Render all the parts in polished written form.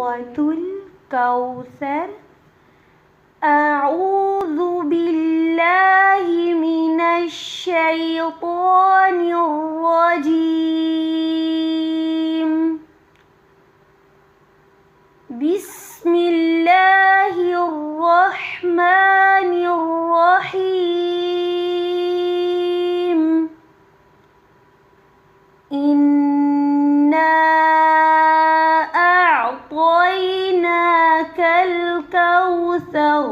سورۃ الکوثر۔ اعوذ باللہ من الشیطان الرجیم، بسم اللہ الرحمن الرحیم۔ اِنَّا أعطيناك الكوثر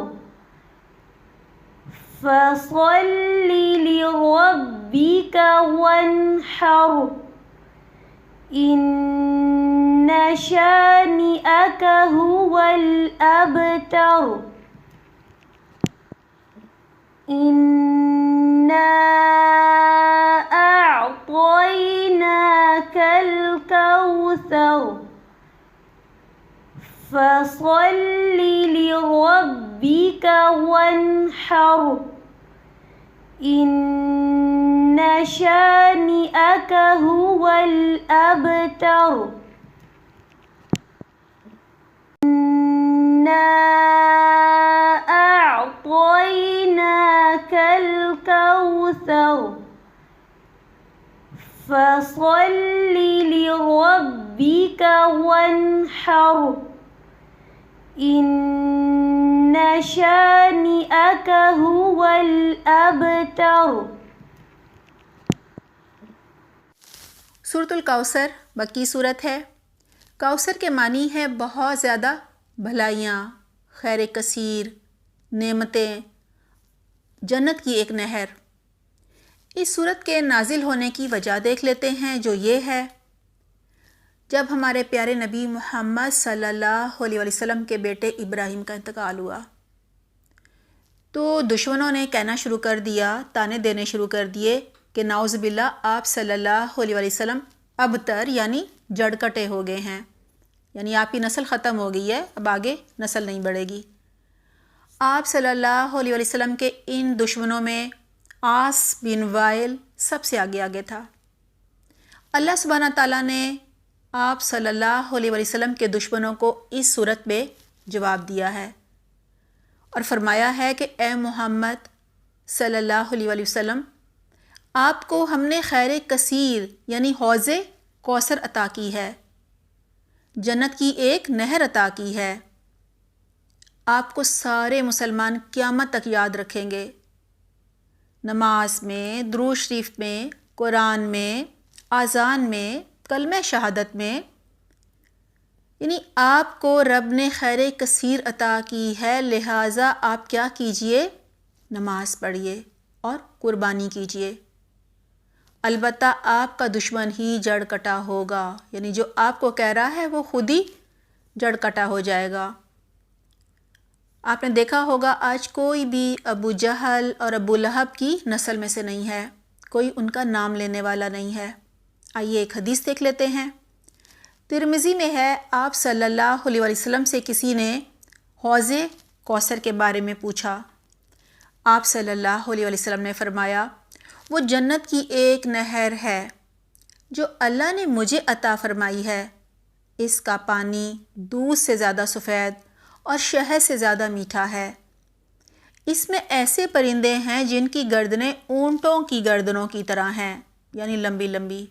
فصل لربك وانحر إن شانئك هو الأبتر۔ إِنَّا أعطيناك الكوثر فصل لربك وانحر إن شانئك هو الأبتر۔ إِنَّا أعطيناك الكوثر فصل لربك وانحر إن شانئك هو الأبتر۔ سورۃ الکوثر مکی صورت ہے۔ کوثر کے معنی ہے بہت زیادہ بھلائیاں، خیر کثیر، نعمتیں، جنت کی ایک نہر۔ اس صورت کے نازل ہونے کی وجہ دیکھ لیتے ہیں، جو یہ ہے جب ہمارے پیارے نبی محمد صلی اللہ علیہ وسلم کے بیٹے ابراہیم کا انتقال ہوا تو دشمنوں نے کہنا شروع کر دیا، تانے دینے شروع کر دیے کہ نعوذ باللہ آپ صلی اللہ علیہ وسلم ابتر یعنی جڑ کٹے ہو گئے ہیں، یعنی آپ کی نسل ختم ہو گئی ہے، اب آگے نسل نہیں بڑھے گی۔ آپ صلی اللہ علیہ وسلم کے ان دشمنوں میں عاص بن وائل سب سے آگے تھا۔ اللہ سبحانہ تعالیٰ نے آپ صلی اللہ علیہ وسلم کے دشمنوں کو اس صورت میں جواب دیا ہے اور فرمایا ہے کہ اے محمد صلی اللہ علیہ وسلم، آپ کو ہم نے خیر کثیر یعنی حوض کوثر عطا کی ہے، جنت کی ایک نہر عطا کی ہے۔ آپ کو سارے مسلمان قیامت تک یاد رکھیں گے، نماز میں، درود شریف میں، قرآن میں، اذان میں، کلمہ شہادت میں، یعنی آپ کو رب نے خیر کثیر عطا کی ہے، لہٰذا آپ کیا کیجئے؟ نماز پڑھیے اور قربانی کیجئے۔ البتہ آپ کا دشمن ہی جڑ کٹا ہوگا، یعنی جو آپ کو کہہ رہا ہے وہ خود ہی جڑ کٹا ہو جائے گا۔ آپ نے دیکھا ہوگا آج کوئی بھی ابو جہل اور ابو لہب کی نسل میں سے نہیں ہے، کوئی ان کا نام لینے والا نہیں ہے۔ آئیے ایک حدیث دیکھ لیتے ہیں۔ ترمذی میں ہے، آپ صلی اللہ علیہ وسلم سے کسی نے حوض کوثر کے بارے میں پوچھا۔ آپ صلی اللہ علیہ وسلم نے فرمایا، وہ جنت کی ایک نہر ہے جو اللہ نے مجھے عطا فرمائی ہے، اس کا پانی دودھ سے زیادہ سفید اور شہد سے زیادہ میٹھا ہے۔ اس میں ایسے پرندے ہیں جن کی گردنیں اونٹوں کی گردنوں کی طرح ہیں، یعنی لمبی لمبی۔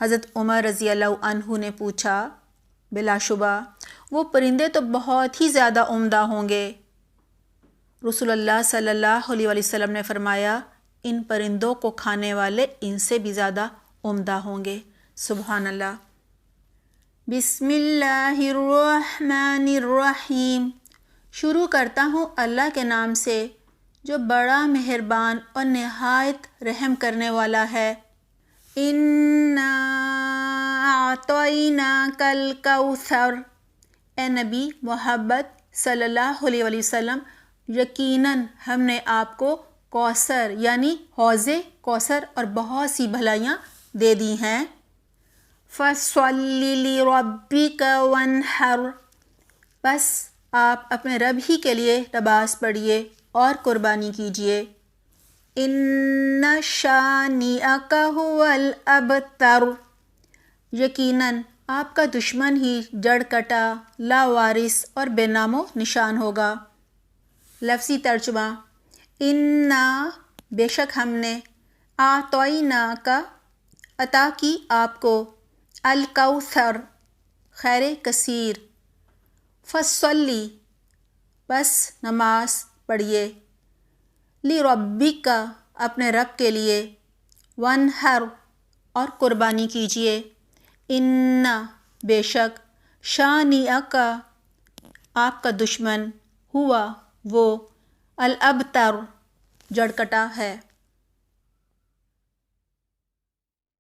حضرت عمر رضی اللہ عنہ نے پوچھا، بلا شبہ وہ پرندے تو بہت ہی زیادہ عمدہ ہوں گے۔ رسول اللہ صلی اللہ علیہ وسلم نے فرمایا، ان پرندوں کو کھانے والے ان سے بھی زیادہ عمدہ ہوں گے۔ سبحان اللہ۔ بسم اللہ الرحمن الرحیم۔ شروع کرتا ہوں اللہ کے نام سے جو بڑا مہربان اور نہایت رحم کرنے والا ہے۔ اِنَّا أَعْطَيْنَاكَ الْكَوْثَرَ، اے نبی محبت صلی اللہ علیہ وسلم، یقیناً ہم نے آپ کو کوثر یعنی حوض کوثر اور بہت سی بھلائیاں دے دی ہیں۔ فَصَلِّ لِرَبِّكَ وَانْحَرْ، بس آپ اپنے رب ہی کے لیے نماز پڑھیے اور قربانی کیجیے۔ ان شانئک هو الابتر، یقیناً آپ کا دشمن ہی جڑ کٹا، لاوارث اور بے نام و نشان ہوگا۔ لفظی ترجمہ: انا بے شک ہم نے، اعطینا کا عطا کی آپ کو، الکوثر خیر کثیر، فصلی بس نماز پڑھیے، لربک اپنے رب کے لیے، وانحر اور قربانی کیجیے، ان بے شک، شانئک آپ کا دشمن، ہوا وہ، الابتر جڑ کٹا ہے۔